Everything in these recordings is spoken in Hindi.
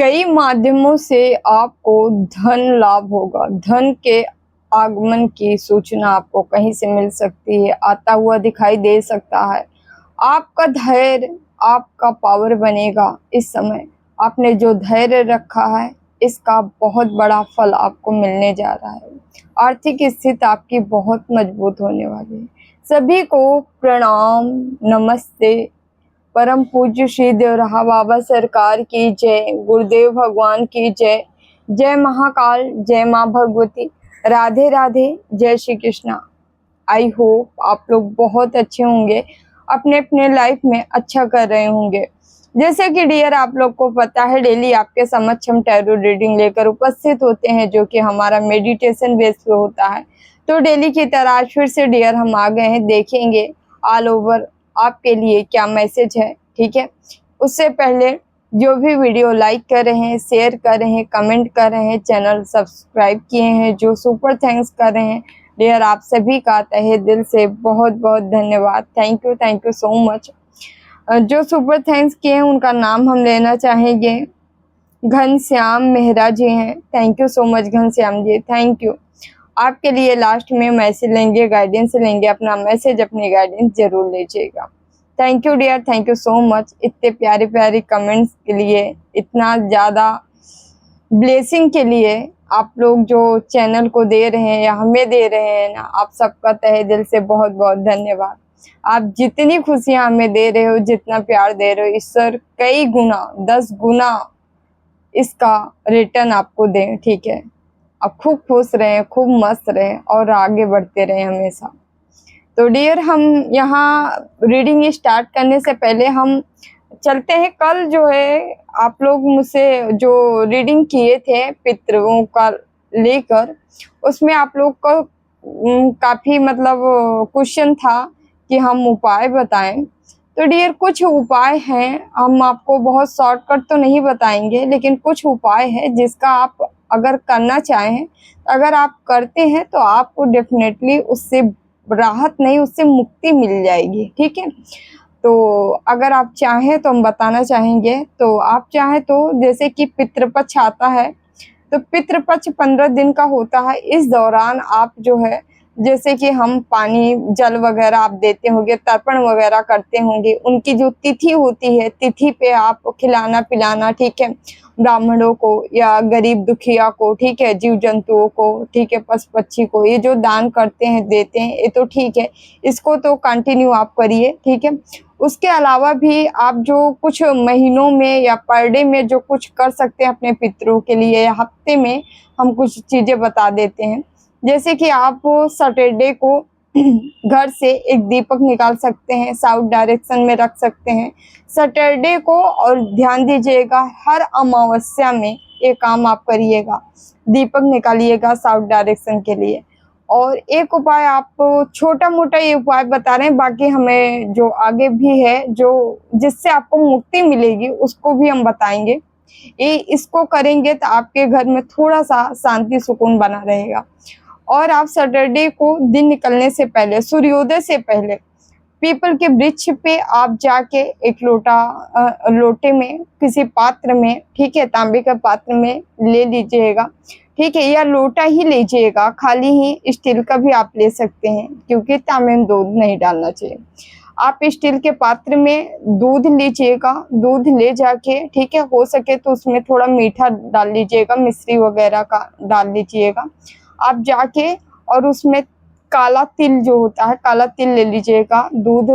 कई माध्यमों से आपको धन लाभ होगा। धन के आगमन की सूचना आपको कहीं से मिल सकती है, आता हुआ दिखाई दे सकता है। आपका धैर्य आपका पावर बनेगा। इस समय आपने जो धैर्य रखा है, इसका बहुत बड़ा फल आपको मिलने जा रहा है। आर्थिक स्थिति आपकी बहुत मजबूत होने वाली है। सभी को प्रणाम, नमस्ते। परम पूज्य श्री देवराहा बाबा सरकार की जय, गुरुदेव भगवान की जय। जय महाकाल, जय माँ भगवती, राधे राधे, जय श्री कृष्णा। आई होप आप लोग बहुत अच्छे होंगे, अपने अपने लाइफ में अच्छा कर रहे होंगे। जैसे कि डियर आप लोग को पता है, डेली आपके समक्ष हम टैरो रीडिंग लेकर उपस्थित होते हैं, जो कि हमारा मेडिटेशन बेस पे होता है। तो डेली की तरह आज फिर से डियर हम आ गए हैं, देखेंगे ऑल ओवर आपके लिए क्या मैसेज है। ठीक है, उससे पहले जो भी वीडियो लाइक कर रहे हैं, शेयर कर रहे हैं, कमेंट कर रहे हैं, चैनल सब्सक्राइब किए हैं, जो सुपर थैंक्स कर रहे हैं, डियर आप सभी का तहे दिल से बहुत बहुत धन्यवाद। Thank you so much. जो सुपर थैंक्स किए हैं उनका नाम हम लेना चाहेंगे। घनश्याम मेहरा जी हैं, thank you so much Ghanshyam ji, thank you. आपके लिए लास्ट में मैसेज लेंगे, गाइडेंस लेंगे, अपना मैसेज अपनी गाइडेंस जरूर लीजिएगा। Thank you dear, thank you so much इतने प्यारे प्यारे कमेंट्स के लिए, इतना ज़्यादा ब्लेसिंग के लिए। आप लोग जो चैनल को दे रहे हैं या हमें दे रहे हैं ना, आप सबका तहे दिल से बहुत बहुत धन्यवाद। आप जितनी खुशियां हमें दे रहे हो, जितना प्यार दे रहे हो, ईश्वर कई गुना 10 गुना इसका रिटर्न आपको दें। ठीक है, आप खूब खुश रहें, खूब मस्त रहें और आगे बढ़ते रहें हमेशा। तो डियर हम यहाँ रीडिंग स्टार्ट करने से पहले हम चलते हैं। कल जो है आप लोग मुझसे जो रीडिंग किए थे पितरों का लेकर, उसमें आप लोग का काफ़ी मतलब क्वेश्चन था कि हम उपाय बताएं। तो डियर कुछ उपाय हैं, हम आपको बहुत शॉर्टकट तो नहीं बताएंगे, लेकिन कुछ उपाय है जिसका आप अगर करना चाहें, अगर आप करते हैं तो आपको डेफिनेटली उससे राहत नहीं, उससे मुक्ति मिल जाएगी। ठीक है, तो अगर आप चाहें तो हम बताना चाहेंगे। तो आप चाहें तो जैसे कि पितृपक्ष आता है, तो पितृपक्ष 15 दिन का होता है। इस दौरान आप जो है, जैसे कि हम पानी जल वगैरह आप देते होंगे, तर्पण वगैरह करते होंगे, उनकी जो तिथि होती है, तिथि पे आप खिलाना पिलाना, ठीक है, ब्राह्मणों को या गरीब दुखिया को, ठीक है, जीव जंतुओं को, ठीक है, पशु पक्षी को, ये जो दान करते हैं देते हैं, ये तो ठीक है, इसको तो कंटिन्यू आप करिए। ठीक है, उसके अलावा भी आप जो कुछ महीनों में या पर डे में जो कुछ कर सकते हैं अपने पितरों के लिए, या हफ्ते में हम कुछ चीज़ें बता देते हैं। जैसे कि आप सैटरडे को घर से एक दीपक निकाल सकते हैं, साउथ डायरेक्शन में रख सकते हैं सैटरडे को। और ध्यान दीजिएगा, हर अमावस्या में ये काम आप करिएगा, दीपक निकालिएगा साउथ डायरेक्शन के लिए। और एक उपाय आप छोटा मोटा ये उपाय बता रहे हैं, बाकी हमें जो आगे भी है जो जिससे आपको मुक्ति मिलेगी उसको भी हम बताएंगे। ये इसको करेंगे तो आपके घर में थोड़ा सा शांति सुकून बना रहेगा। और आप सैटरडे को दिन निकलने से पहले, सूर्योदय से पहले, पीपल के वृक्ष पे आप जाके एक लोटे में, किसी पात्र में, ठीक है, तांबे का पात्र में ले लीजिएगा। ठीक है, या लोटा ही लीजिएगा, खाली ही स्टील का भी आप ले सकते हैं, क्योंकि तांबे में दूध नहीं डालना चाहिए। आप स्टील के पात्र में दूध लीजिएगा, दूध ले जाके, ठीक है, हो सके तो उसमें थोड़ा मीठा डाल लीजिएगा, मिश्री वगैरह का डाल लीजिएगा। आप जाके और उसमें काला तिल जो होता है, काला तिल ले लीजिएगा, दूध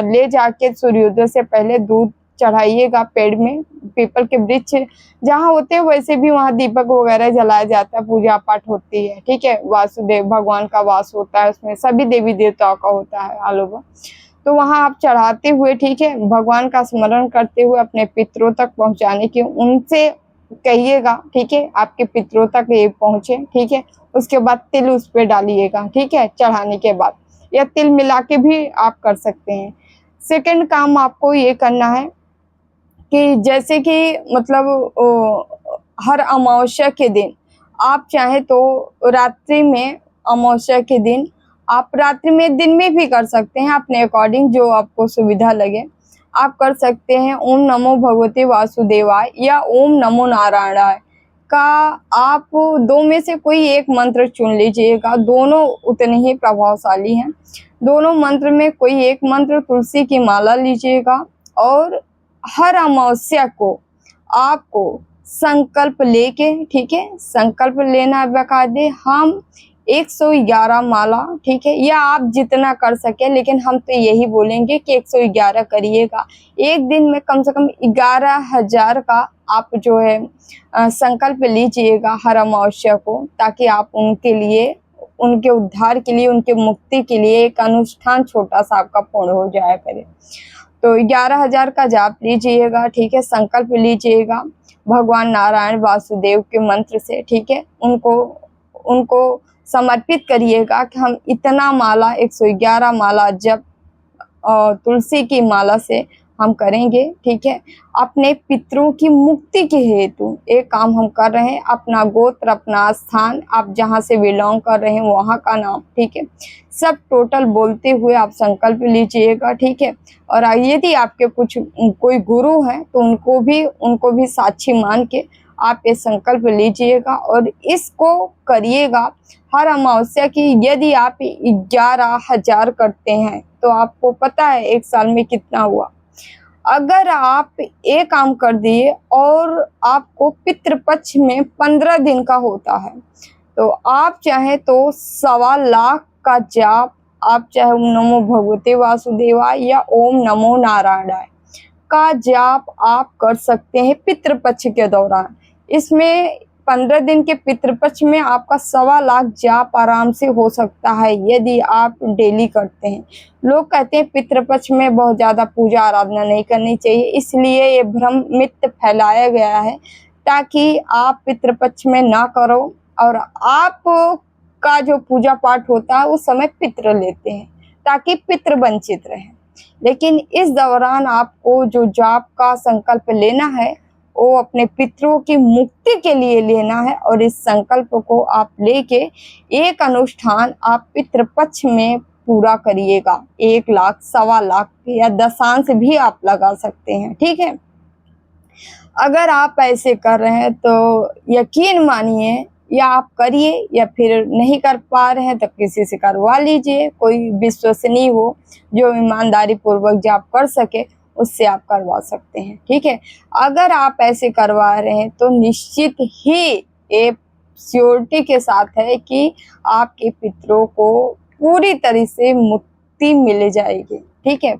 ले जाके सूर्योदय से पहले दूध चढ़ाइएगा पेड़ में, पीपल के वृक्ष जहाँ होते हैं वैसे भी वहाँ दीपक वगैरह जलाया जाता है, पूजा पाठ होती है। ठीक है, वासुदेव भगवान का वास होता है, उसमें सभी देवी देवताओं का होता है ऑल ओवर। तो वहाँ आप चढ़ाते हुए, ठीक है, भगवान का स्मरण करते हुए अपने पितरों तक पहुँचाने की उनसे कहिएगा। ठीक है, आपके पितरों तक ये पहुँचे। ठीक है, उसके बाद तिल उस पर डालिएगा। ठीक है, चढ़ाने के बाद, या तिल मिला के भी आप कर सकते हैं। सेकंड काम आपको ये करना है कि जैसे कि मतलब हर अमावस्या के दिन आप चाहे तो रात्रि में, अमावस्या के दिन आप रात्रि में, दिन में भी कर सकते हैं, अपने अकॉर्डिंग जो आपको सुविधा लगे। आप कर सकते हैं ओम नमो भगवते वासुदेवाय या ओम नमो नारायणाय का। आप दो में से कोई एक मंत्र चुन लीजिएगा, दोनों उतने ही प्रभावशाली हैं। दोनों मंत्र में कोई एक मंत्र तुलसी की माला लीजिएगा और हर अमावस्या को आपको संकल्प लेके, ठीक है, संकल्प लेना बकायदे हम 111 माला, ठीक है, या आप जितना कर सके, लेकिन हम तो यही बोलेंगे कि 111 करिएगा। एक दिन में कम से कम 11,000 का आप जो है संकल्प लीजिएगा हर अमावस्या को, ताकि आप उनके लिए, उनके उद्धार के लिए, उनके मुक्ति के लिए एक अनुष्ठान छोटा सा आपका पूर्ण हो जाया करे। तो 11,000 का जाप लीजिएगा, ठीक है, संकल्प लीजिएगा भगवान नारायण वासुदेव के मंत्र से, ठीक है, उनको समर्पित करिएगा कि हम इतना माला 111 माला जब तुलसी की माला से हम करेंगे, ठीक है। अपने पितरों की मुक्ति के हेतु एक काम हम कर रहे हैं, अपना गोत्र, अपना स्थान, आप जहाँ से बिलोंग कर रहे हैं वहाँ का नाम, ठीक है, सब टोटल बोलते हुए आप संकल्प लीजिएगा, ठीक है। और यदि आपके कुछ कोई गुरु हैं तो उनको भी साक्षी मान के आप ये संकल्प लीजिएगा और इसको करिएगा हर अमावस्या की। यदि आप 11,000 करते हैं तो आपको पता है एक साल में कितना हुआ। अगर आप एक काम कर दिए और आपको पितृपक्ष में 15 दिन का होता है, तो आप चाहे तो 1.25 लाख का जाप, आप चाहे ओम नमो भगवते वासुदेवाय या ओम नमो नारायणाय का जाप आप कर सकते हैं पितृपक्ष के दौरान। इसमें 15 दिन के पितृपक्ष में आपका 1.25 लाख जाप आराम से हो सकता है यदि आप डेली करते हैं। लोग कहते हैं पितृपक्ष में बहुत ज़्यादा पूजा आराधना नहीं करनी चाहिए, इसलिए ये भ्रम मिथ फैलाया गया है ताकि आप पितृपक्ष में ना करो और आप का जो पूजा पाठ होता है उस समय पितृ लेते हैं ताकि पितृ वंचित रहे। लेकिन इस दौरान आपको जो जाप का संकल्प लेना है वो अपने पितरों की मुक्ति के लिए लेना है और इस संकल्प को आप लेके एक अनुष्ठान आप पितृपक्ष में पूरा करिएगा। 1 लाख, 1.25 लाख या दशांश भी आप लगा सकते हैं, ठीक है। अगर आप ऐसे कर रहे हैं तो यकीन मानिए, या आप करिए या फिर नहीं कर पा रहे हैं तो किसी से करवा लीजिए, कोई विश्वसनीय हो जो ईमानदारी पूर्वक जाप कर सके, उससे आप करवा सकते हैं, ठीक है। अगर आप ऐसे करवा रहे हैं तो निश्चित ही ये श्योरिटी के साथ है कि आपके पितरों को पूरी तरह से मुक्ति मिल जाएगी, ठीक है।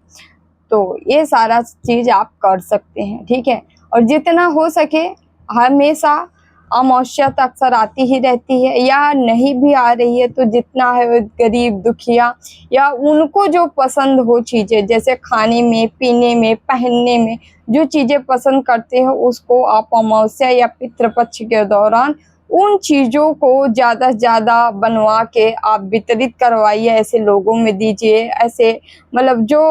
तो ये सारा चीज आप कर सकते हैं, ठीक है। और जितना हो सके, हमेशा अमावस्या तो अक्सर आती ही रहती है या नहीं भी आ रही है तो जितना है गरीब दुखिया या उनको जो पसंद हो चीज़ें, जैसे खाने में, पीने में, पहनने में जो चीज़ें पसंद करते हो उसको आप अमावस्या या पितृपक्ष के दौरान उन चीज़ों को ज़्यादा से ज़्यादा बनवा के आप वितरित करवाइए, ऐसे लोगों में दीजिए, ऐसे मतलब जो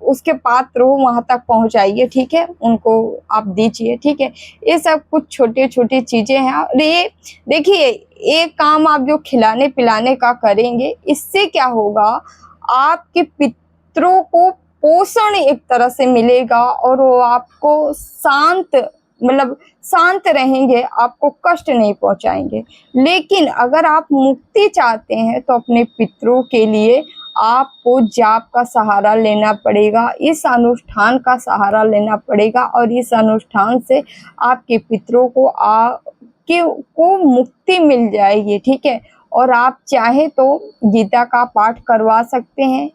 उसके पात्र हो वहाँ तक पहुँचाइए, ठीक है, उनको आप दीजिए, ठीक है। ये सब कुछ छोटी छोटी चीज़ें हैं। और ये देखिए, एक काम आप जो खिलाने पिलाने का करेंगे, इससे क्या होगा, आपके पितरों को पोषण एक तरह से मिलेगा और वो आपको शांत रहेंगे, आपको कष्ट नहीं पहुंचाएंगे। लेकिन अगर आप मुक्ति चाहते हैं तो अपने पितरों के लिए आपको जाप का सहारा लेना पड़ेगा, इस अनुष्ठान का सहारा लेना पड़ेगा और इस अनुष्ठान से आपके पितरों को मुक्ति मिल जाएगी, ठीक है। और आप चाहे तो गीता का पाठ करवा सकते हैं,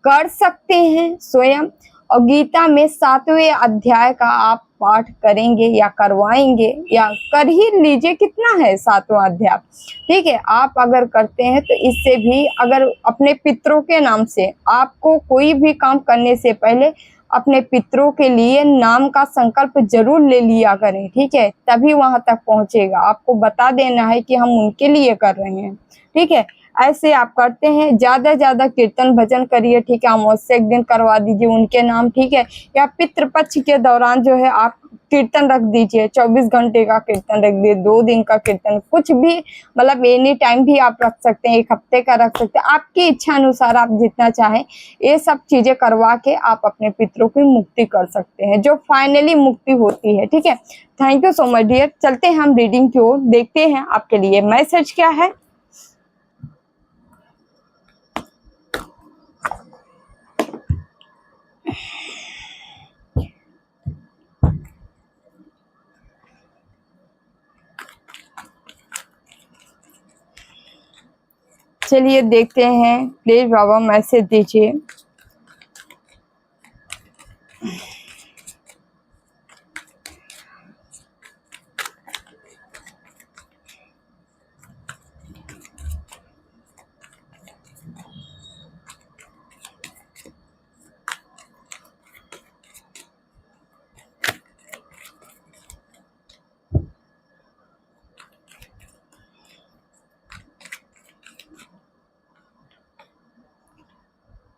कर सकते हैं स्वयं, और गीता में 7वें अध्याय का आप पाठ करेंगे या करवाएंगे या कर ही लीजिए, कितना है 7वां अध्याय, ठीक है। आप अगर करते हैं तो इससे भी, अगर अपने पितरों के नाम से, आपको कोई भी काम करने से पहले अपने पितरों के लिए नाम का संकल्प जरूर ले लिया करें, ठीक है, तभी वहां तक पहुंचेगा। आपको बता देना है कि हम उनके लिए कर रहे हैं, ठीक है। ऐसे आप करते हैं, ज्यादा ज्यादा कीर्तन भजन करिए, ठीक है। अमावस्या एक दिन करवा दीजिए उनके नाम, ठीक है। या पितृपक्ष के दौरान जो है आप कीर्तन रख दीजिए, 24 घंटे का कीर्तन रख दिए, 2 दिन का कीर्तन, कुछ भी, मतलब एनी टाइम भी आप रख सकते हैं, 1 हफ्ते का रख सकते हैं, आपकी इच्छा अनुसार आप जितना चाहें ये सब चीजें करवा के आप अपने पितरों की मुक्ति कर सकते हैं, जो फाइनली मुक्ति होती है। ठीक है, thank you so much dear. चलते हैं हम रीडिंग की ओर, देखते हैं आपके लिए मैसेज क्या है। चलिए देखते हैं, प्लीज बाबा मैसेज दीजिए।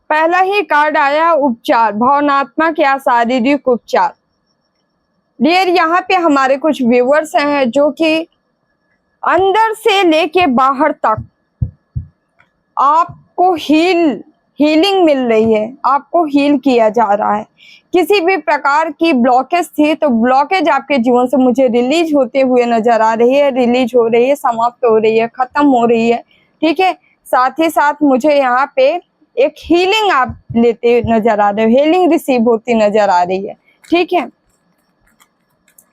पहला ही कार्ड आया उपचार, भावनात्मक या शारीरिक उपचार। डियर, यहाँ पे हमारे कुछ व्यूअर्स हैं जो कि अंदर से लेके बाहर तक आपको हीलिंग मिल रही है, आपको हील किया जा रहा है। किसी भी प्रकार की ब्लॉकेज थी तो ब्लॉकेज आपके जीवन से मुझे रिलीज होते हुए नजर आ रही है, रिलीज हो रही है, समाप्त हो रही है, खत्म हो रही है। ठीक है, साथ ही साथ मुझे यहाँ पे एक हीलिंग आप लेते नजर आ रहे हो, हीलिंग रिसीव होती नजर आ रही है। ठीक है,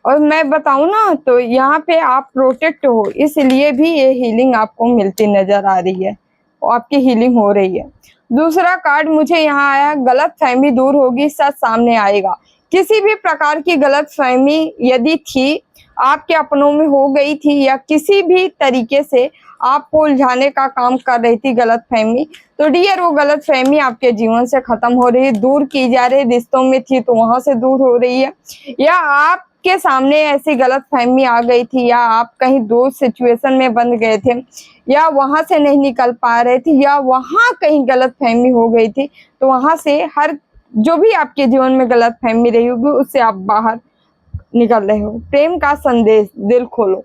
और मैं बताऊं ना तो यहाँ पे आप प्रोटेक्ट हो, इसलिए भी ये हीलिंग आपको मिलती नजर आ रही है, आपकी हीलिंग हो रही है। दूसरा कार्ड मुझे यहाँ आया, गलत फहमी दूर होगी, सच सामने आएगा। किसी भी प्रकार की गलत फहमी यदि थी, आपके अपनों में हो गई थी, या किसी भी तरीके से आपको उलझाने का काम कर रही थी गलत फहमी, तो डियर वो गलत फहमी आपके जीवन से खत्म हो रही है, दूर की जा रही। रिश्तों में थी तो वहां से दूर हो रही है, या आपके सामने ऐसी गलत फहमी आ गई थी, या आप कहीं दूर सिचुएशन में बंद गए थे, या वहां से नहीं निकल पा रहे थे, या वहां कहीं गलत फहमी हो गई थी, तो वहां से हर जो भी आपके जीवन में गलत फहमी रही होगी उससे आप बाहर निकल रहे हो। प्रेम का संदेश, दिल खोलो,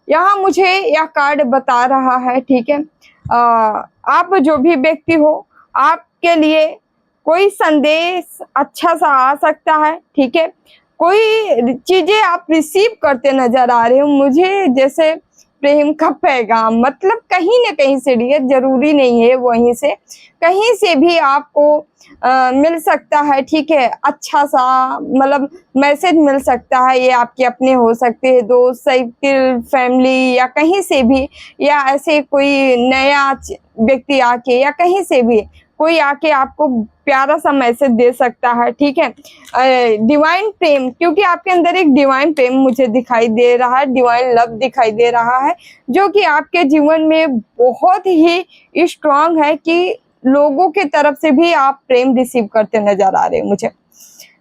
यहाँ मुझे यह कार्ड बता रहा है। ठीक है, आप जो भी व्यक्ति हो, आपके लिए कोई संदेश अच्छा सा आ सकता है। ठीक है, कोई चीजें आप रिसीव करते नजर आ रहे हो मुझे, जैसे प्रेम का पैगाम, मतलब कहीं ना कहीं से, डियर जरूरी नहीं है वहीं से, कहीं से भी आपको मिल सकता है। ठीक है, अच्छा सा मतलब मैसेज मिल सकता है, ये आपके अपने हो सकते हैं, दोस्त, साइकिल, फैमिली, या कहीं से भी, या ऐसे कोई नया व्यक्ति आके, या कहीं से भी कोई आके आपको प्यारा सा मैसेज दे सकता है। ठीक है, डिवाइन प्रेम, क्योंकि आपके अंदर एक डिवाइन प्रेम मुझे दिखाई दे रहा है, डिवाइन लव दिखाई दे रहा है, जो कि आपके जीवन में बहुत ही स्ट्रांग है, कि लोगों की तरफ से भी आप प्रेम रिसीव करते नजर आ रहे हैं मुझे।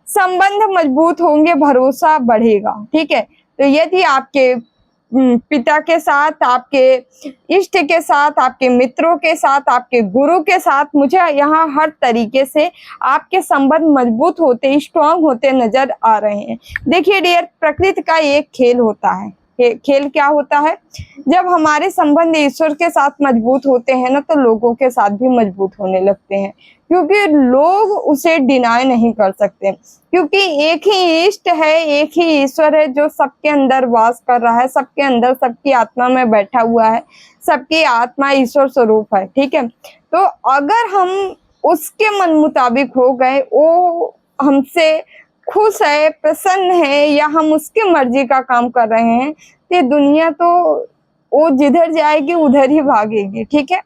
संबंध मजबूत होंगे, भरोसा बढ़ेगा। ठीक है, तो यदि आपके पिता के साथ, आपके इष्ट के साथ, आपके मित्रों के साथ, आपके गुरु के साथ, मुझे यहाँ हर तरीके से आपके संबंध मजबूत होते, स्ट्रांग होते नजर आ रहे हैं। देखिए डियर, प्रकृति का एक खेल होता है। खेल क्या होता है? जब हमारे संबंध ईश्वर के साथ मजबूत होते हैं ना, तो लोगों के साथ भी मजबूत होने लगते हैं, क्योंकि लोग उसे डिनाई नहीं कर सकते, क्योंकि एक ही इष्ट है, एक ही ईश्वर है जो सबके अंदर वास कर रहा है, सबके अंदर, सबकी आत्मा में बैठा हुआ है, सबकी आत्मा ईश्वर स्वरूप है। ठीक है, तो अगर हम उसके मन मुताबिक हो गए, वो हमसे खुश है, प्रसन्न है, या हम उसकी मर्जी का काम कर रहे हैं, तो दुनिया तो वो जिधर जाएगी उधर ही भागेगी। ठीक है,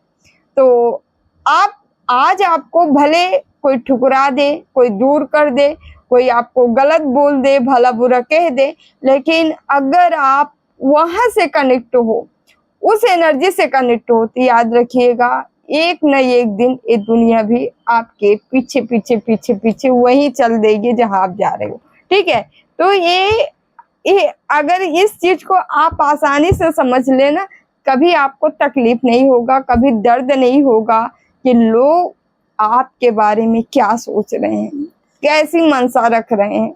तो आप आज आपको भले कोई ठुकरा दे, कोई दूर कर दे, कोई आपको गलत बोल दे, भला बुरा कह दे, लेकिन अगर आप वहां से कनेक्ट हो, उस एनर्जी से कनेक्ट हो, तो याद रखिएगा एक न एक दिन ये दुनिया भी आपके पीछे पीछे पीछे पीछे वही चल देगी जहां आप जा रहे हो। ठीक है, तो ये अगर इस चीज को आप आसानी से समझ लेना, कभी आपको तकलीफ नहीं होगा, कभी दर्द नहीं होगा कि लोग आपके बारे में क्या सोच रहे हैं, कैसी मनसा रख रहे हैं।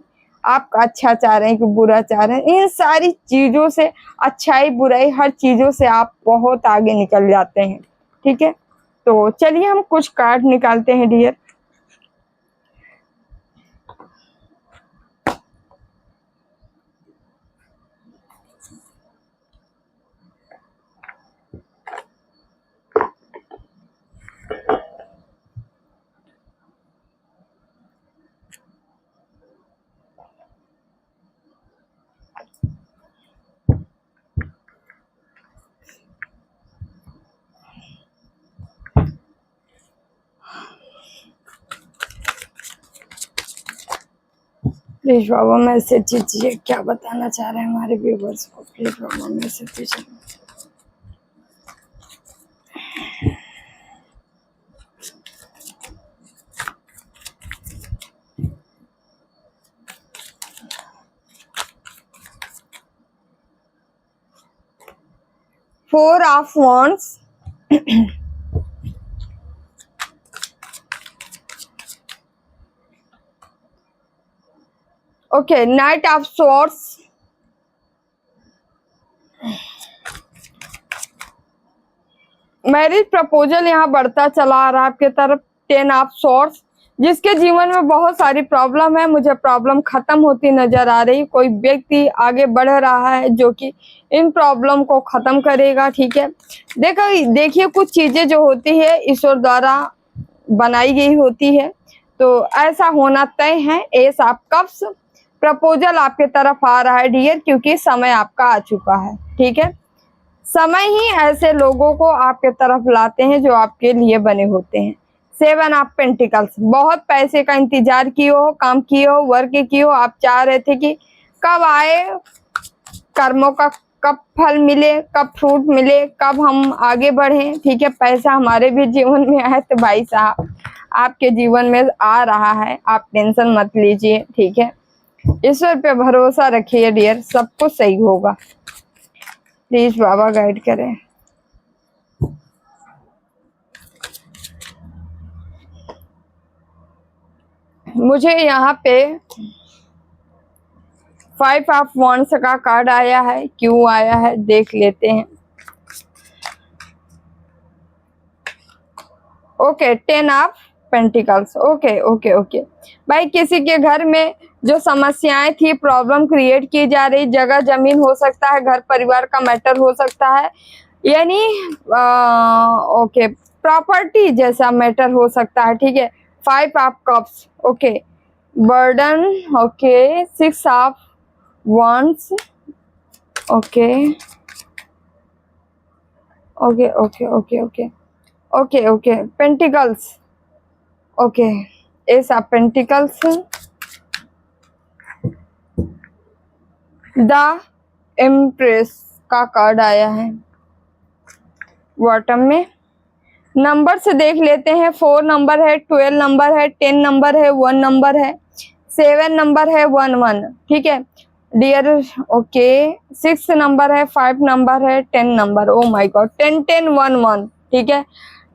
आप अच्छा चाह रहे हैं कि बुरा चाह रहे हैं, इन सारी चीजों से, अच्छाई बुराई हर चीजों से आप बहुत आगे निकल जाते हैं। ठीक है, तो चलिए हम कुछ कार्ड निकालते हैं डियर। प्लीज बाबा मैसेज दीजिए, क्या बताना चाह रहे हैं हमारे व्यूवर्स को, प्लीज बाबा मैसेज दीजिए। Four of wands, okay, night of swords, marriage proposal यहाँ बढ़ता चला आ रहा है आपके तरफ। 10 ऑफ swords, जिसके जीवन में बहुत सारी प्रॉब्लम है, मुझे प्रॉब्लम खत्म होती नजर आ रही। कोई व्यक्ति आगे बढ़ रहा है जो कि इन प्रॉब्लम को खत्म करेगा। ठीक है, देखिए कुछ चीजें जो होती है ईश्वर द्वारा बनाई गई होती है, तो ऐसा होना तय है। एस ऑफ कप्स, प्रपोजल आपके तरफ आ रहा है डियर, क्योंकि समय आपका आ चुका है। ठीक है, समय ही ऐसे लोगों को आपके तरफ लाते हैं जो आपके लिए बने होते हैं। 7 ऑफ पेंटिकल्स, बहुत पैसे का इंतजार किए हो, काम किए हो, वर्क किए हो, आप चाह रहे थे कि कब आए, कर्मों का कब फल मिले, कब फ्रूट मिले, कब हम आगे बढ़े। ठीक है, पैसा हमारे भी जीवन में आए, तो भाई साहब आपके जीवन में आ रहा है, आप टेंशन मत लीजिए। ठीक है, ईश्वर पे भरोसा रखिए डियर, सब कुछ सही होगा। प्लीज बाबा गाइड करें। मुझे यहाँ पे 5 ऑफ wands का कार्ड आया है, क्यों आया है देख लेते हैं। Okay, 10 of pentacles, okay okay okay भाई, किसी के घर में जो समस्याएं थी, प्रॉब्लम क्रिएट की जा रही, जगह जमीन हो सकता है, घर परिवार का मैटर हो सकता है, यानी ओके प्रॉपर्टी जैसा मैटर हो सकता है। ठीक है, 5 of cups, okay, burden, okay, 6 of wands, okay okay okay okay okay okay okay pentacles, okay, S of pentacles, the empress का कार्ड आया है बॉटम में। नंबर से देख लेते हैं, 4 नंबर है, 12 नंबर है, 10 नंबर है, 1 नंबर है, 7 नंबर है, 1 1। ठीक है डियर, ओके, 6 नंबर है, 5 नंबर है, 10 नंबर, ओ माय गॉड, 10 10 1 1। ठीक है,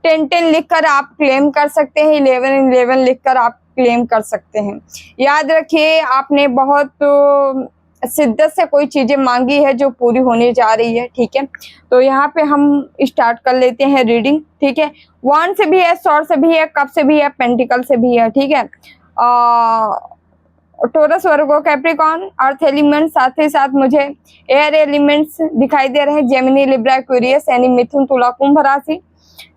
10 10 लिखकर आप क्लेम कर सकते हैं, 11 11 लिखकर आप क्लेम कर सकते हैं। याद रखिए, आपने बहुत शिद्दत से कोई चीजें मांगी है जो पूरी होने जा रही है। ठीक है, तो यहाँ पे हम स्टार्ट कर लेते हैं रीडिंग। ठीक है, वॉन्ड से भी है, स्वॉर्ड से भी है, कप से भी है, पेंटिकल से भी है। ठीक है, टोरस, वर्गो, कैप्रिकॉर्न, अर्थ एलिमेंट, साथ ही साथ मुझे एयर एलिमेंट्स दिखाई दे रहे हैं, जेमिनी, लिब्रा, एक्वेरियस यानी मिथुन, तुला, कुंभ राशि।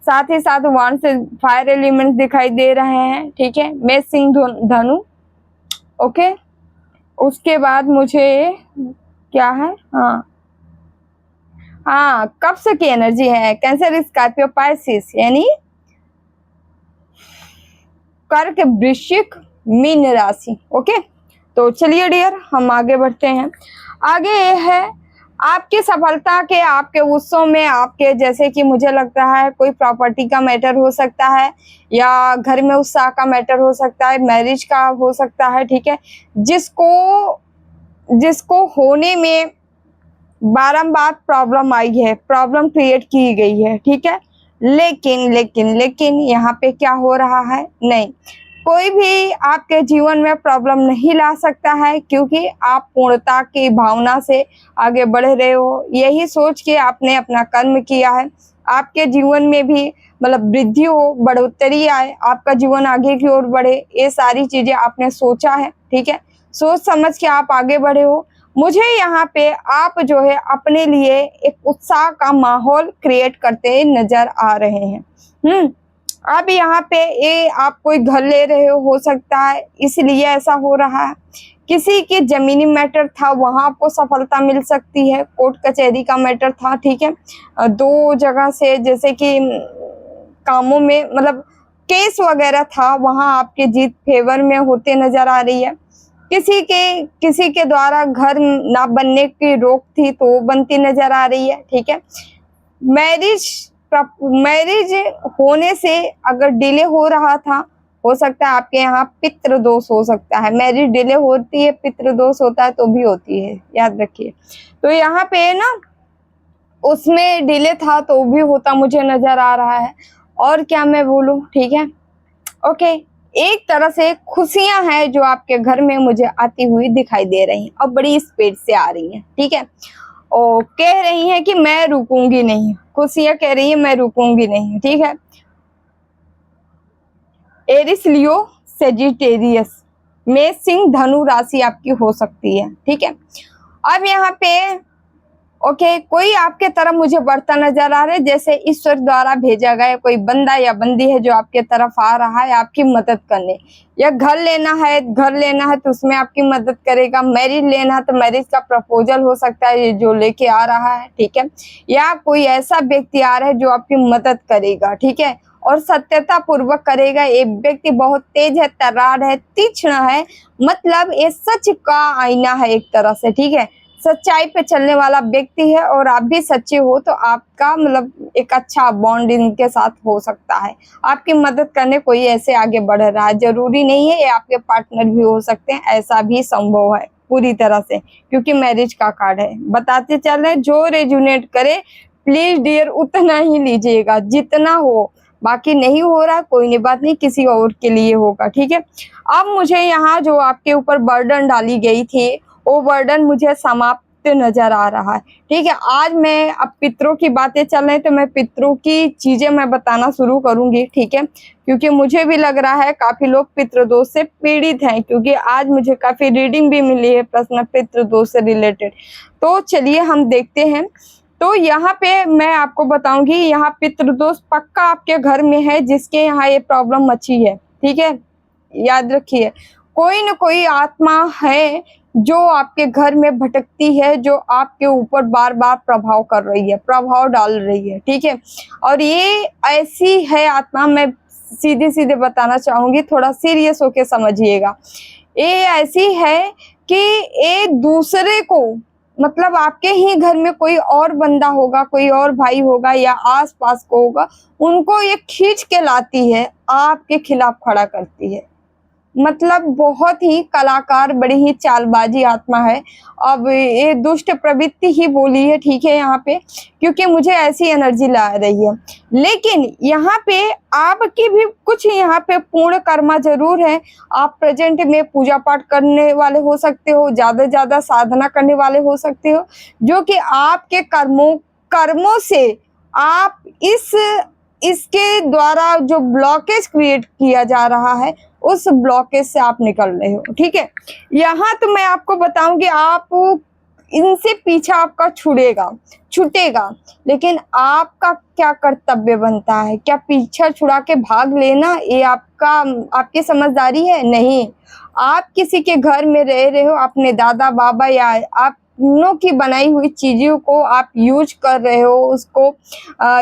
साथ ही साथ वॉन्ड से फायर एलिमेंट्स दिखाई दे रहे हैं। ठीक है, मेष, सिंह, धनु, ओके। उसके बाद मुझे क्या है, हाँ कप्स की एनर्जी है, कैंसर, स्कॉर्पियो, पाइसिस यानी कर्क, वृश्चिक, मीन राशि। ओके, तो चलिए डियर हम आगे बढ़ते हैं। आगे ये है आपकी सफलता के, आपके उत्सव में, आपके जैसे कि मुझे लगता है कोई प्रॉपर्टी का मैटर हो सकता है, या घर में उत्साह का मैटर हो सकता है, मैरिज का हो सकता है। ठीक है, जिसको होने में बारंबार प्रॉब्लम आई है, प्रॉब्लम क्रिएट की गई है। ठीक है, लेकिन लेकिन लेकिन यहाँ पे क्या हो रहा है, नहीं, कोई भी आपके जीवन में प्रॉब्लम नहीं ला सकता है, क्योंकि आप पूर्णता की भावना से आगे बढ़ रहे हो। यही सोच के आपने अपना कर्म किया है। आपके जीवन में भी मतलब वृद्धि हो, बढ़ोतरी आए, आपका जीवन आगे की ओर बढ़े, ये सारी चीजें आपने सोचा है। ठीक है, सोच समझ के आप आगे बढ़े हो। मुझे यहाँ पे आप जो है अपने लिए एक उत्साह का माहौल क्रिएट करते नजर आ रहे हैं। अब यहाँ पे ये आप कोई घर ले रहे हो सकता है, इसलिए ऐसा हो रहा है। किसी की जमीनी मैटर था, वहां आपको सफलता मिल सकती है। कोर्ट कचहरी का मैटर था, ठीक है, दो जगह से जैसे कि कामों में मतलब केस वगैरह था, वहां आपके जीत फेवर में होते नजर आ रही है। किसी के द्वारा घर ना बनने की रोक थी, तो वो बनती नजर आ रही है। ठीक है, मैरिज होने से अगर डिले हो रहा था, हो सकता है आपके यहाँ पितृ दोष हो सकता है। मैरिज डिले होती है, पितृ दोष होता है तो भी होती है, याद रखिए। तो यहाँ पे ना उसमें डिले था तो भी होता मुझे नजर आ रहा है। और क्या मैं बोलूं, ठीक है, ओके। एक तरह से खुशियां हैं जो आपके घर में मुझे आती हुई दिखाई दे रही हैं और बड़ी स्पीड से आ रही हैं। ठीक है, और कह रही हैं कि मैं रुकूंगी नहीं, खुशियां कह रही है मैं रुकूंगी नहीं। ठीक है, एरिस, लियो, सेजिटेरियस में सिंह धनु राशि आपकी हो सकती है। ठीक है, अब यहाँ पे ओके, कोई आपके तरफ मुझे बढ़ता नजर आ रहा है, जैसे ईश्वर द्वारा भेजा गया कोई बंदा या बंदी है जो आपके तरफ आ रहा है आपकी मदद करने। या घर लेना है तो उसमें आपकी मदद करेगा। मैरिज लेना है तो मैरिज का प्रपोजल हो सकता है ये जो लेके आ रहा है। ठीक है, या कोई ऐसा व्यक्ति आ रहा है जो आपकी मदद करेगा। ठीक है, और सत्यता पूर्वक करेगा। ये व्यक्ति बहुत तेज है, तर्रार है, तीक्ष्ण है, मतलब ये सच का आईना है एक तरह से। ठीक है, सच्चाई पे चलने वाला व्यक्ति है, और आप भी सच्चे हो तो आपका मतलब एक अच्छा बॉन्ड इनके साथ हो सकता है। आपकी मदद करने कोई ऐसे आगे बढ़ रहा है, जरूरी नहीं है ये आपके पार्टनर भी हो सकते हैं, ऐसा भी संभव है पूरी तरह से, क्योंकि मैरिज का कार्ड है। बताते चल रहे, जो रेजुनेट करे प्लीज डियर उतना ही लीजिएगा जितना हो, बाकी नहीं हो रहा कोई नहीं, बात नहीं, किसी और के लिए होगा। ठीक है, अब मुझे यहाँ जो आपके ऊपर बर्डन डाली गई थी वो बर्डन मुझे समाप्त नजर आ रहा है। ठीक है, आज मैं अब पितरों की बातें चल रही तो मैं पितरों की चीजें मैं बताना शुरू करूंगी। ठीक है, क्योंकि मुझे भी लग रहा है काफी लोग पितृदोष से पीड़ित हैं, क्योंकि आज मुझे काफी रीडिंग भी मिली है प्रश्न पितृदोष से रिलेटेड। तो चलिए हम देखते हैं। तो यहाँ पे मैं आपको बताऊंगी, यहाँ पितृदोष पक्का आपके घर में है जिसके यहाँ ये प्रॉब्लम मची है। ठीक है, याद रखिए, कोई न कोई आत्मा है जो आपके घर में भटकती है, जो आपके ऊपर बार बार प्रभाव कर रही है, प्रभाव डाल रही है। ठीक है, और ये ऐसी है आत्मा, मैं सीधे सीधे बताना चाहूंगी, थोड़ा सीरियस होके समझिएगा। ये ऐसी है कि ये दूसरे को, मतलब आपके ही घर में कोई और बंदा होगा, कोई और भाई होगा या आस पास को होगा, उनको ये खींच के लाती है, आपके खिलाफ खड़ा करती है। मतलब बहुत ही कलाकार, बड़ी ही चालबाजी आत्मा है। अब ये दुष्ट प्रवृत्ति ही बोली है, ठीक है, यहाँ पे, क्योंकि मुझे ऐसी एनर्जी ला रही है। लेकिन यहाँ पे आपकी भी कुछ यहाँ पे पूर्ण कर्मा जरूर है। आप प्रेजेंट में पूजा पाठ करने वाले हो सकते हो, ज्यादा साधना करने वाले हो सकते हो, जो कि आपके कर्मों से आप इसके द्वारा जो ब्लॉकेज क्रिएट किया जा रहा है उस ब्लॉकेज से आप निकल रहे हो। ठीक है, यहाँ तो मैं आपको बताऊंगी, आप इनसे पीछा आपका छूटेगा, लेकिन आपका क्या कर्तव्य बनता है? क्या पीछा छुड़ा के भाग लेना ये आपकी समझदारी है? नहीं, आप किसी के घर में रह रहे हो, अपने दादा बाबा या आप उन्हों की बनाई हुई चीजों को आप यूज कर रहे हो, उसको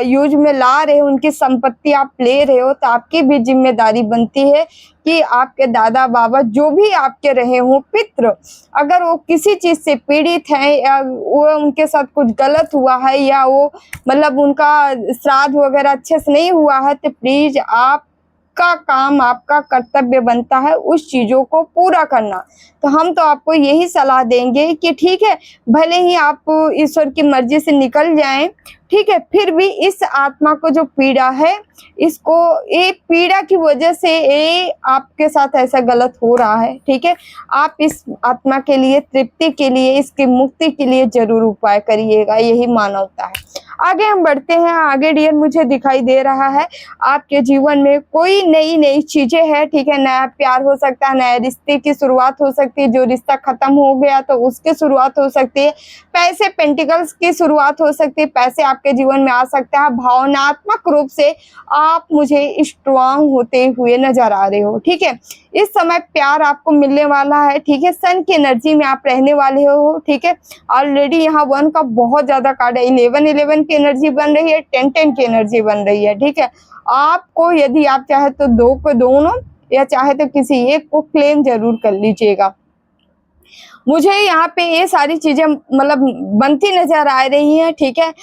यूज में ला रहे हो, उनकी संपत्ति आप ले रहे हो, तो आपकी भी जिम्मेदारी बनती है कि आपके दादा बाबा जो भी आपके रहे हो पितृ, अगर वो किसी चीज से पीड़ित हैं या वो उनके साथ कुछ गलत हुआ है या वो मतलब उनका श्राद्ध वगैरह अच्छे से नहीं हुआ है, तो प्लीज आपका काम, आपका कर्तव्य बनता है उस चीजों को पूरा करना। तो हम तो आपको यही सलाह देंगे कि ठीक है, भले ही आप ईश्वर की मर्जी से निकल जाएं, ठीक है। फिर भी इस आत्मा को जो पीड़ा है, इसको, ये पीड़ा की वजह से ये आपके साथ ऐसा गलत हो रहा है, ठीक है। आप इस आत्मा के लिए, तृप्ति के लिए, इसकी मुक्ति के लिए जरूर उपाय करिएगा, यही मानवता है। आगे हम बढ़ते हैं। आगे डियर मुझे दिखाई दे रहा है आपके जीवन में कोई नई नई चीजें हैं, ठीक है। नया प्यार हो सकता है, नए रिश्ते की शुरुआत हो सकती है, जो रिश्ता खत्म हो गया तो उसकी शुरुआत हो सकती है, पैसे पेंटिकल्स की शुरुआत हो सकती है, पैसे आपके जीवन में आ सकता है। भावनात्मक रूप से आप मुझे स्ट्रांग होते हुए नजर आ रहे हो, ठीक है। इस समय प्यार आपको मिलने वाला है, ठीक है। सन की एनर्जी में आप रहने वाले हो, ठीक है। ऑलरेडी यहाँ 1 का बहुत ज्यादा कार्ड है, 11 की एनर्जी बन रही है, 10 की एनर्जी बन रही है, ठीक है। आपको यदि आप चाहे तो 2 को दोनों, या चाहे तो किसी एक को क्लेम जरूर कर लीजिएगा। मुझे यहाँ पे ये सारी चीजें मतलब बनती नजर आ रही हैं, ठीक है।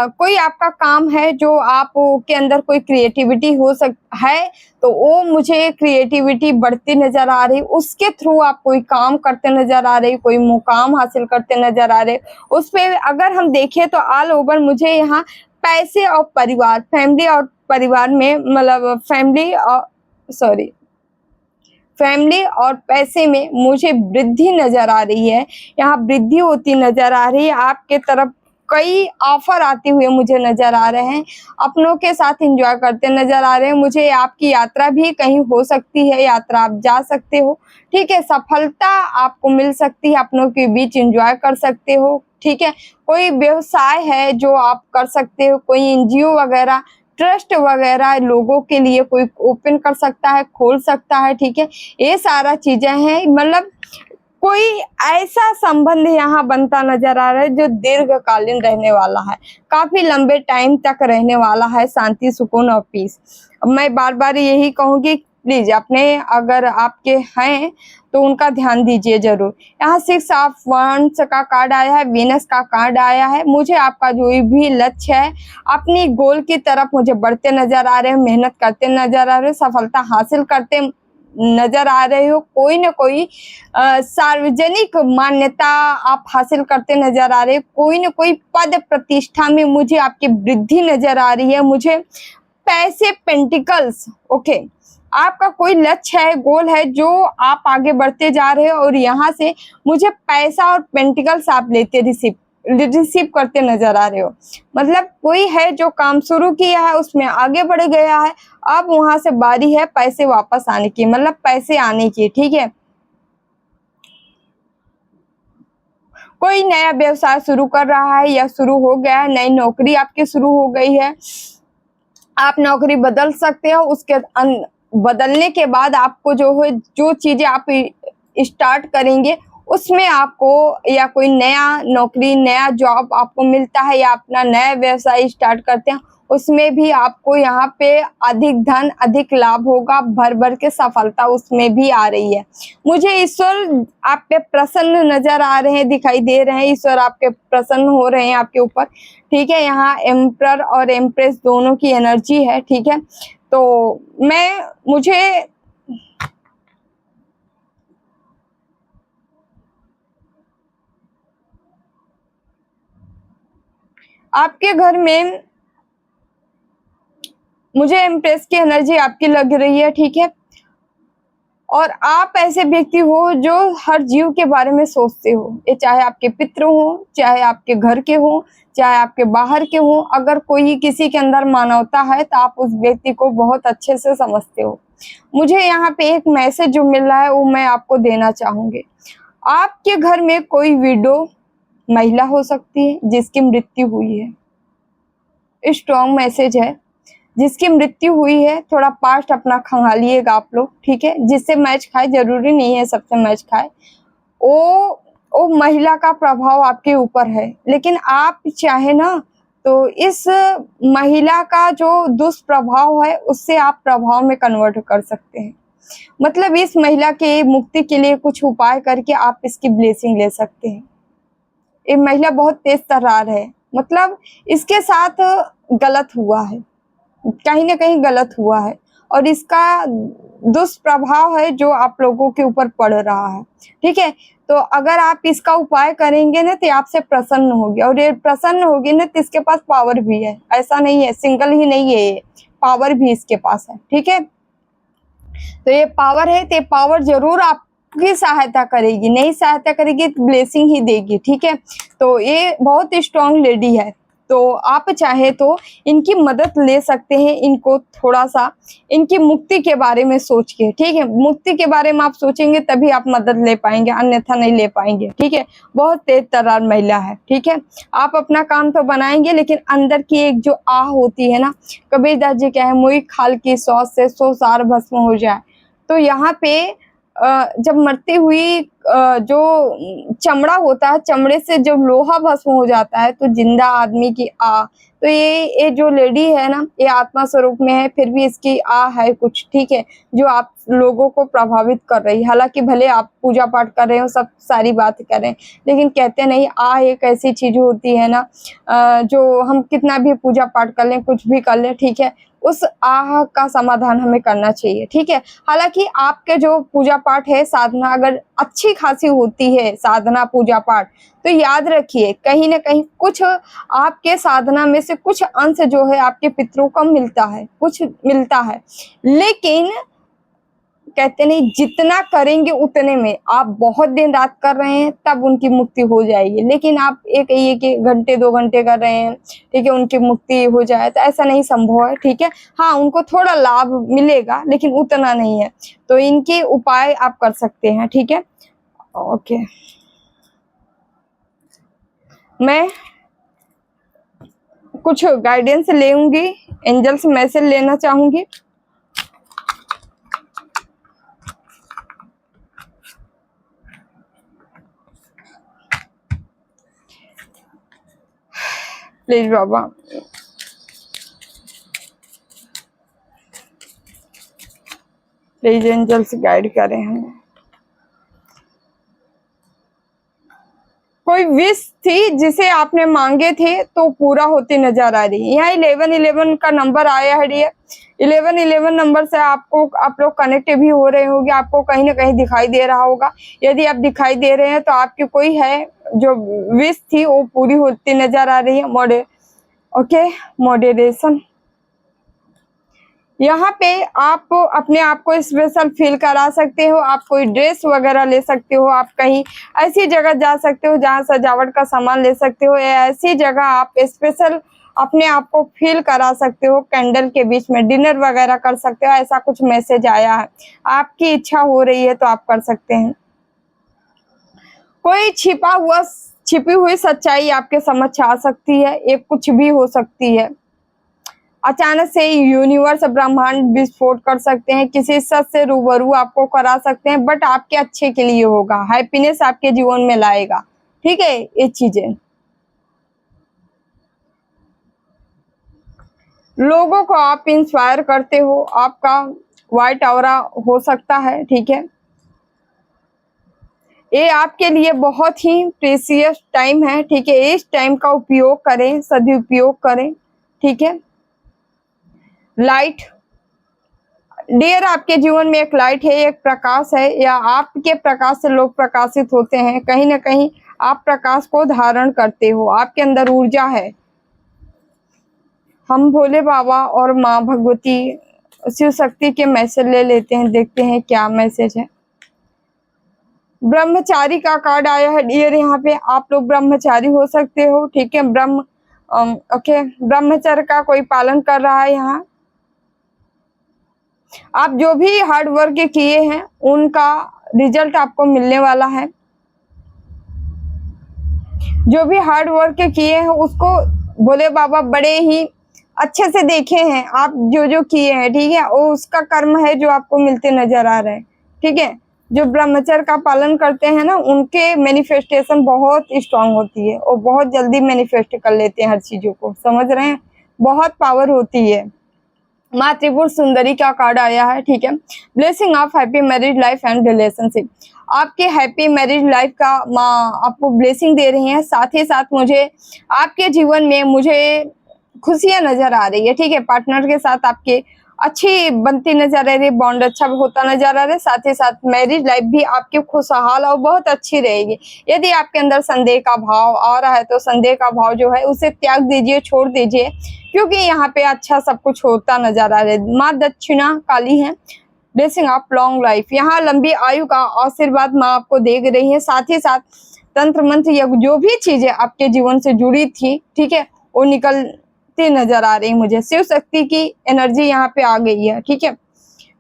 कोई आपका काम है जो आप के अंदर कोई क्रिएटिविटी हो है, तो वो मुझे क्रिएटिविटी बढ़ती नजर आ रही, उसके थ्रू आप कोई काम करते नजर आ रही, कोई मुकाम हासिल करते नजर आ रहे। उस पे अगर हम देखें तो ऑल ओवर मुझे यहाँ पैसे और परिवार, फैमिली और परिवार में, मतलब फैमिली और पैसे में मुझे वृद्धि नजर आ रही है। यहाँ वृद्धि होती नजर आ रही है, आपके तरफ कई ऑफर आते हुए मुझे नजर आ रहे हैं, अपनों के साथ एंजॉय करते नजर आ रहे हैं। मुझे आपकी यात्रा भी कहीं हो सकती है, यात्रा आप जा सकते हो, ठीक है। सफलता आपको मिल सकती है, अपनों के बीच एंजॉय कर सकते हो, ठीक है। कोई व्यवसाय है जो आप कर सकते हो, कोई एनजीओ वगैरह, ट्रस्ट वगैरह लोगों के लिए कोई ओपन कर सकता है, खोल सकता है, ठीक है। ये सारा चीजें हैं, मतलब कोई ऐसा संबंध यहाँ बनता नजर आ रहा है जो दीर्घकालीन रहने वाला है, काफी लंबे टाइम तक रहने वाला है, शांति, सुकून और पीस। मैं बार बार यही कहूंगी, प्लीज अपने अगर आपके हैं तो उनका ध्यान दीजिए जरूर। यहाँ 6 ऑफ वांड्स का कार्ड आया है, वीनस का कार्ड आया है। मुझे आपका जो भी लक्ष्य है, अपनी गोल की तरफ मुझे बढ़ते नजर आ रहे हो, मेहनत करते नजर आ रहे हो, सफलता हासिल करते नजर आ रहे हो, कोई ना कोई सार्वजनिक मान्यता आप हासिल करते नजर आ रहे हो, कोई ना कोई पद प्रतिष्ठा में मुझे आपकी वृद्धि नजर आ रही है। मुझे पैसे, पेंटिकल्स, ओके, आपका कोई लक्ष्य है, गोल है जो आप आगे बढ़ते जा रहे हो, और यहाँ से मुझे पैसा और पेंटिकल्स आप लेते रिसीव करते नजर आ रहे हो। मतलब कोई है जो काम शुरू किया है, उसमें आगे बढ़ गया है, अब वहां से बारी है पैसे वापस आने की, मतलब पैसे आने की, ठीक है। कोई नया व्यवसाय शुरू कर रहा है या शुरू हो गया है, नई नौकरी आपकी शुरू हो गई है, आप नौकरी बदल सकते हो। उसके बदलने के बाद आपको जो चीजें आप स्टार्ट करेंगे, उसमें आपको या कोई नया नौकरी, नया जॉब आपको मिलता है, या अपना नया व्यवसाय स्टार्ट करते हैं, उसमें भी आपको यहाँ पे अधिक धन, अधिक लाभ होगा, भर भर के सफलता उसमें भी आ रही है। मुझे ईश्वर आप पे प्रसन्न नजर आ रहे हैं, दिखाई दे रहे हैं, ईश्वर आपके प्रसन्न हो रहे हैं आपके ऊपर, ठीक है। यहाँ एम्परर और एम्प्रेस दोनों की एनर्जी है, ठीक है। तो मुझे आपके घर में, मुझे एम्प्रेस की एनर्जी आपकी लग रही है, ठीक है। और आप ऐसे व्यक्ति हो जो हर जीव के बारे में सोचते हो, ये चाहे आपके पितृ हो, चाहे आपके घर के हो, चाहे आपके बाहर के हो। अगर कोई किसी के अंदर मानवता है तो आप उस व्यक्ति को बहुत अच्छे से समझते हो। मुझे यहाँ पे एक मैसेज जो मिल रहा है वो मैं आपको देना चाहूंगी। आपके घर में कोई विडो महिला हो सकती है जिसकी मृत्यु हुई है, स्ट्रॉन्ग मैसेज है, जिसकी मृत्यु हुई है। थोड़ा पास्ट अपना खंगालिएगा आप लोग, ठीक है। जिससे मैच खाए, जरूरी नहीं है सबसे मैच खाए, वो महिला का प्रभाव आपके ऊपर है, लेकिन आप चाहे ना तो इस महिला का जो दुष्प्रभाव है उससे आप प्रभाव में कन्वर्ट कर सकते हैं। मतलब इस महिला के मुक्ति के लिए कुछ उपाय करके आप इसकी ब्लेसिंग ले सकते हैं। ये महिला बहुत तेज तर्रार है, मतलब इसके साथ गलत हुआ है, कहीं ना कहीं गलत हुआ है, और इसका दुष्प्रभाव है जो आप लोगों के ऊपर पड़ रहा है, ठीक है। तो अगर आप इसका उपाय करेंगे ना तो ये आपसे प्रसन्न होगी, और ये प्रसन्न होगी ना तो इसके पास पावर भी है, ऐसा नहीं है सिंगल ही नहीं है, ये पावर भी इसके पास है। ठीक है, तो ये पावर है, तो ये पावर जरूर आपकी सहायता करेगी, नहीं सहायता करेगी तो ब्लेसिंग ही देगी। ठीक है, तो ये बहुत स्ट्रांग लेडी है, तो आप चाहे तो इनकी मदद ले सकते हैं, इनको थोड़ा सा इनकी मुक्ति के बारे में सोच के। ठीक है, मुक्ति के बारे में आप सोचेंगे तभी आप मदद ले पाएंगे, अन्यथा नहीं ले पाएंगे। ठीक है, बहुत तेज तर्रार महिला है। ठीक है, आप अपना काम तो बनाएंगे, लेकिन अंदर की एक जो आह होती है ना, कबीरदास जी क्या है, मुई खाल की सौस से सो सार भस्म हो जाए। तो यहाँ पे जब मरती हुई जो चमड़ा होता है, चमड़े से जब लोहा भस्म हो जाता है, तो जिंदा आदमी की आ, तो ये जो लेडी है ना, ये आत्मा स्वरूप में है, फिर भी इसकी आ है कुछ। ठीक है, जो आप लोगों को प्रभावित कर रही है। हालांकि भले आप पूजा पाठ कर रहे हो, सब सारी बात कर रहे हैं, लेकिन कहते नहीं, आ एक ऐसी चीज होती है ना, जो हम कितना भी पूजा पाठ कर लें, कुछ भी कर लें, ठीक है, उस आह का समाधान हमें करना चाहिए। ठीक है, हालांकि आपके जो पूजा पाठ है, साधना अगर अच्छी खासी होती है, साधना पूजा पाठ, तो याद रखिए कहीं ना कहीं कुछ आपके साधना में से कुछ अंश जो है आपके पितरों को मिलता है, कुछ मिलता है। लेकिन कहते नहीं, जितना करेंगे उतने में, आप बहुत दिन रात कर रहे हैं तब उनकी मुक्ति हो जाएगी, लेकिन आप एक घंटे 2 घंटे कर रहे हैं, ठीक है, उनकी मुक्ति हो जाए, तो ऐसा नहीं संभव है। ठीक है, हाँ, उनको थोड़ा लाभ मिलेगा लेकिन उतना नहीं है, तो इनके उपाय आप कर सकते हैं। ठीक है, ओके, मैं कुछ गाइडेंस लेंगी, एंजल से मैसेज लेना चाहूंगी। प्लीज बाबा, प्लीज एंजल्स गाइड करें हमें। कोई विश थी जिसे आपने मांगे थे तो पूरा होती नजर आ रही है। यहाँ 1111 का नंबर आया है डियर, 1111 नंबर से आप लोग कनेक्ट भी हो रहे होंगे, आपको कहीं ना कहीं दिखाई दे रहा होगा। यदि आप दिखाई दे रहे हैं तो आपकी कोई है जो विश थी वो पूरी होती नजर आ रही है। मॉडरेशन, यहाँ पे आप अपने आप को स्पेशल फील करा सकते हो, आप कोई ड्रेस वगैरह ले सकते हो, आप कहीं ऐसी जगह जा सकते हो जहाँ सजावट का सामान ले सकते हो, या ऐसी जगह आप स्पेशल अपने आप को फील करा सकते हो, कैंडल के बीच में डिनर वगैरह कर सकते हो। ऐसा कुछ मैसेज आया है, आपकी इच्छा हो रही है तो आप कर सकते हैं। कोई छिपी हुई सच्चाई आपके समझ आ सकती है, ये कुछ भी हो सकती है। अचानक से यूनिवर्स ब्रह्मांड विस्फोट कर सकते हैं, किसी सच से रूबरू आपको करा सकते हैं, बट आपके अच्छे के लिए होगा, हैप्पीनेस आपके जीवन में लाएगा। ठीक है, ये चीजें लोगों को आप इंस्पायर करते हो, आपका व्हाइट ऑरा हो सकता है। ठीक है, ये आपके लिए बहुत ही प्रेशियस टाइम है। ठीक है, इस टाइम का उपयोग करें, सदुपयोग करें। ठीक है, लाइट डियर, आपके जीवन में एक लाइट है, एक प्रकाश है, या आपके प्रकाश से लोग प्रकाशित होते हैं। कहीं ना कहीं आप प्रकाश को धारण करते हो, आपके अंदर ऊर्जा है। हम भोले बाबा और माँ भगवती शिव शक्ति के मैसेज ले लेते हैं, देखते हैं क्या मैसेज है। ब्रह्मचारी का कार्ड आया है डियर, यहाँ पे आप लोग ब्रह्मचारी हो सकते हो। ठीक है, ब्रह्मचर्य का कोई पालन कर रहा है। यहाँ आप जो भी हार्ड वर्क किए हैं उनका रिजल्ट आपको मिलने वाला है। जो भी हार्ड वर्क किए हैं उसको भोले बाबा बड़े ही अच्छे से देखे हैं, आप जो जो किए हैं। ठीक है, वो उसका कर्म है जो आपको मिलते नजर आ रहे हैं। ठीक है, जो ब्रह्मचर्य का पालन करते हैं ना, उनके मैनिफेस्टेशन बहुत स्ट्रांग होती है, और बहुत जल्दी मैनिफेस्ट कर लेते हैं हर चीजों को, समझ रहे हैं, बहुत पावर होती है। माँ त्रिपुर सुंदरी का कार्ड आया है। ठीक है, blessing of happy marriage life and relationship, आपके हैप्पी मैरिज लाइफ का माँ आपको ब्लेसिंग दे रही है। साथ ही साथ मुझे आपके जीवन में मुझे खुशियां नजर आ रही है। ठीक है, पार्टनर के साथ आपके अच्छी बनती नजर आ रही है, बॉन्ड अच्छा होता नजर आ रहा है। साथ ही साथ मैरिज लाइफ भी आपकी खुशहाल और बहुत अच्छी रहेगी। यदि आपके अंदर संदेह का भाव आ रहा है तो संदेह का भाव जो है उसे त्याग दीजिए, छोड़ दीजिए, क्योंकि यहाँ पे अच्छा सब कुछ होता नजर आ रहा है। माँ दक्षिणा काली है, ब्लेसिंग ऑफ लॉन्ग लाइफ। यहाँ लंबी आयु का आशीर्वाद माँ आपको दे रही है। साथ ही साथ तंत्र मंत्र या जो भी चीजें आपके जीवन से जुड़ी थी, ठीक है, वो निकलती नजर आ रही मुझे। शिव शक्ति की एनर्जी यहाँ पे आ गई है, ठीक है।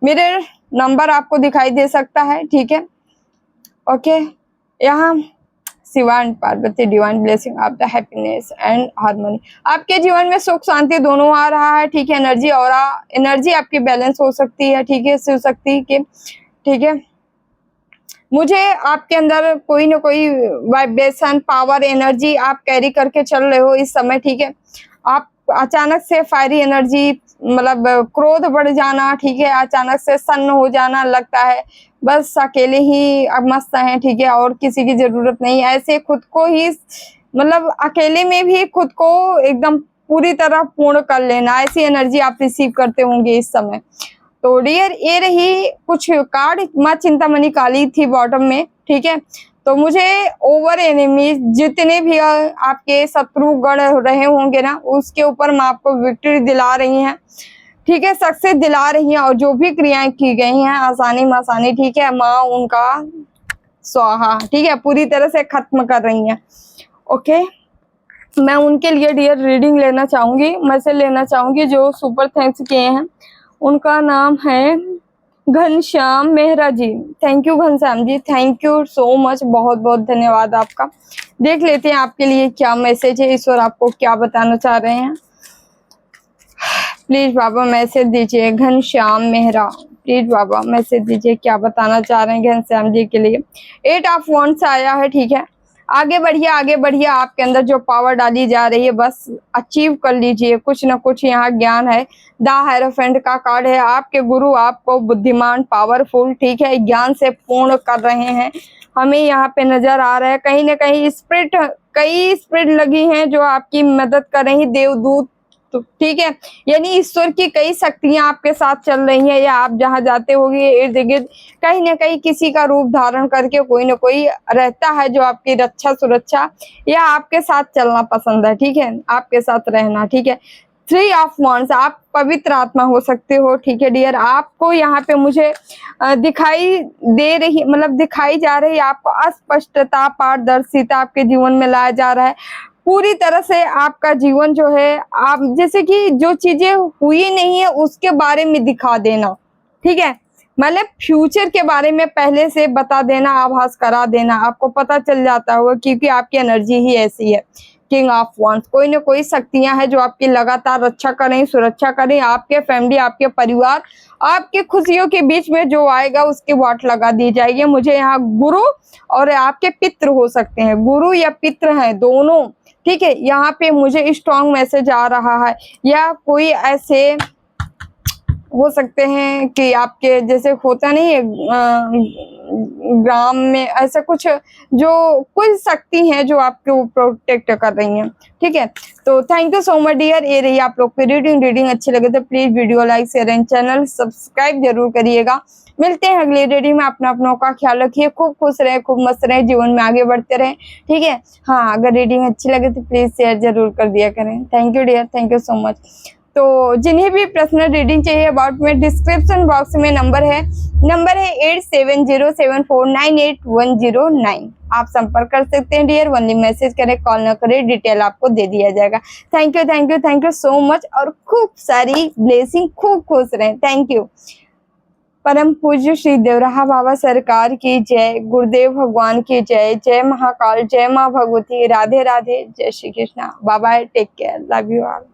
मेरे नंबर आपको दिखाई दे सकता है, ठीक है, ओके। यहाँ Shiva and Parvati, divine blessing of the happiness and harmony. आपके जीवन में सुख शांति दोनों आ रहा है, ठीक है। एनर्जी और एनर्जी आपकी बैलेंस हो सकती है, ठीक है, शिव शक्ति के, ठीक है। मुझे आपके अंदर कोई ना कोई वाइब्रेशन, पावर, एनर्जी आप कैरी करके चल रहे हो इस समय, ठीक है। आप अचानक से फायरी एनर्जी, मतलब क्रोध बढ़ जाना, ठीक है, अचानक से सन्न हो जाना, लगता है बस अकेले ही अब मस्त हैं, ठीक है, और किसी की जरूरत नहीं। ऐसे खुद को ही, मतलब अकेले में भी खुद को एकदम पूरी तरह पूर्ण कर लेना, ऐसी एनर्जी आप रिसीव करते होंगे इस समय। तो डियर ये रही कुछ कार्ड। माँ चिंतामणि काली थी बॉटम में, ठीक है। तो मुझे ओवर एनिमी, जितने भी आपके शत्रु गण रहे होंगे ना, उसके ऊपर माँ आपको विक्ट्री दिला रही हैं, ठीक है, सक्सेस दिला रही हैं। और जो भी क्रियाएं की गई हैं आसानी में आसानी, ठीक है, माँ उनका स्वाहा, ठीक है, पूरी तरह से खत्म कर रही हैं, ओके। मैं उनके लिए डियर रीडिंग लेना चाहूंगी, मैसेज लेना चाहूंगी जो सुपर थैंक्स किए हैं। उनका नाम है Ghanshyam Mehra ji. Thank you Ghanshyam ji, thank you so much, बहुत बहुत धन्यवाद आपका। देख लेते हैं आपके लिए क्या मैसेज है, ईश्वर आपको क्या बताना चाह रहे हैं। प्लीज बाबा मैसेज दीजिए Ghanshyam Mehra, please Baba message दीजिए, क्या बताना चाह रहे हैं घनश्याम जी के लिए। 8 ऑफ वांड्स आया है, ठीक है। आगे बढ़िए, आगे बढ़िए, आपके अंदर जो पावर डाली जा रही है बस अचीव कर लीजिए कुछ ना कुछ। यहाँ ज्ञान है, द हायरोफेंट का कार्ड है। आपके गुरु आपको बुद्धिमान, पावरफुल, ठीक है, ज्ञान से पूर्ण कर रहे हैं, हमें यहाँ पे नजर आ रहा है। कहीं ना कहीं स्पिरिट, कई स्पिरिट लगी हैं जो आपकी मदद कर रही, देवदूत, तो ठीक है, यानी ईश्वर की कई शक्तियां आपके साथ चल रही हैं, या आप जहां जाते होंगे इर्द गिर्द कहीं ना कहीं किसी का रूप धारण करके कोई ना कोई रहता है जो आपकी रक्षा, सुरक्षा या आपके साथ चलना पसंद है, ठीक है, आपके साथ रहना, ठीक है। 3 ऑफ वांड्स, आप पवित्र आत्मा हो सकते हो, ठीक है डियर। आपको यहाँ पे मुझे दिखाई दे रही, मतलब दिखाई जा रही है आपको अस्पष्टता, पारदर्शिता आपके जीवन में लाया जा रहा है। पूरी तरह से आपका जीवन जो है, आप जैसे कि जो चीजें हुई नहीं है उसके बारे में दिखा देना, ठीक है, मतलब फ्यूचर के बारे में पहले से बता देना, आभास करा देना, आपको पता चल जाता होगा, क्योंकि आपकी एनर्जी ही ऐसी है। किंग ऑफ वांड्स, कोई ना कोई शक्तियां हैं जो आपकी लगातार रक्षा करें, सुरक्षा करें, आपके फैमिली, आपके परिवार, आपके खुशियों के बीच में जो आएगा उसकी वाट लगा दी जाएगी। मुझे यहाँ गुरु और आपके पितृ हो सकते हैं, गुरु या पितृ हैं दोनों, ठीक है, यहाँ पे मुझे स्ट्रॉन्ग मैसेज आ रहा है। या कोई ऐसे हो सकते हैं कि आपके जैसे होता नहीं है ग्राम में, ऐसा कुछ जो कुछ शक्ति है जो आपको प्रोटेक्ट कर रही हैं, ठीक है। तो thank you so much dear. ये रही आप लोग की रीडिंग अच्छी लगे तो please video like, share and channel subscribe जरूर करिएगा। मिलते हैं अगली रीडिंग में, अपनों का ख्याल रखिए, खूब खुश रहे, खूब मस्त रहे, जीवन में आगे बढ़ते रहे, ठीक है। हाँ, अगर रीडिंग अच्छी लगे तो प्लीज शेयर जरूर कर दिया करें। Thank you dear, thank you so much. तो जिन्हें भी पर्सनल रीडिंग चाहिए अबाउट में, डिस्क्रिप्शन बॉक्स में नंबर है 8707498109, आप संपर्क कर सकते हैं डियर। ओनली मैसेज करें, कॉल ना करें, डिटेल आपको दे दिया जाएगा। Thank you, thank you, thank you so much, और खूब सारी ब्लेसिंग, खूब खुश रहें। Thank you. परम पूज्य श्री देवराहा बाबा सरकार की जय, गुरुदेव भगवान की जय, जय महाकाल, जय माँ भगवती, राधे राधे, जय Shri Krishna, bye bye, take care, love you all.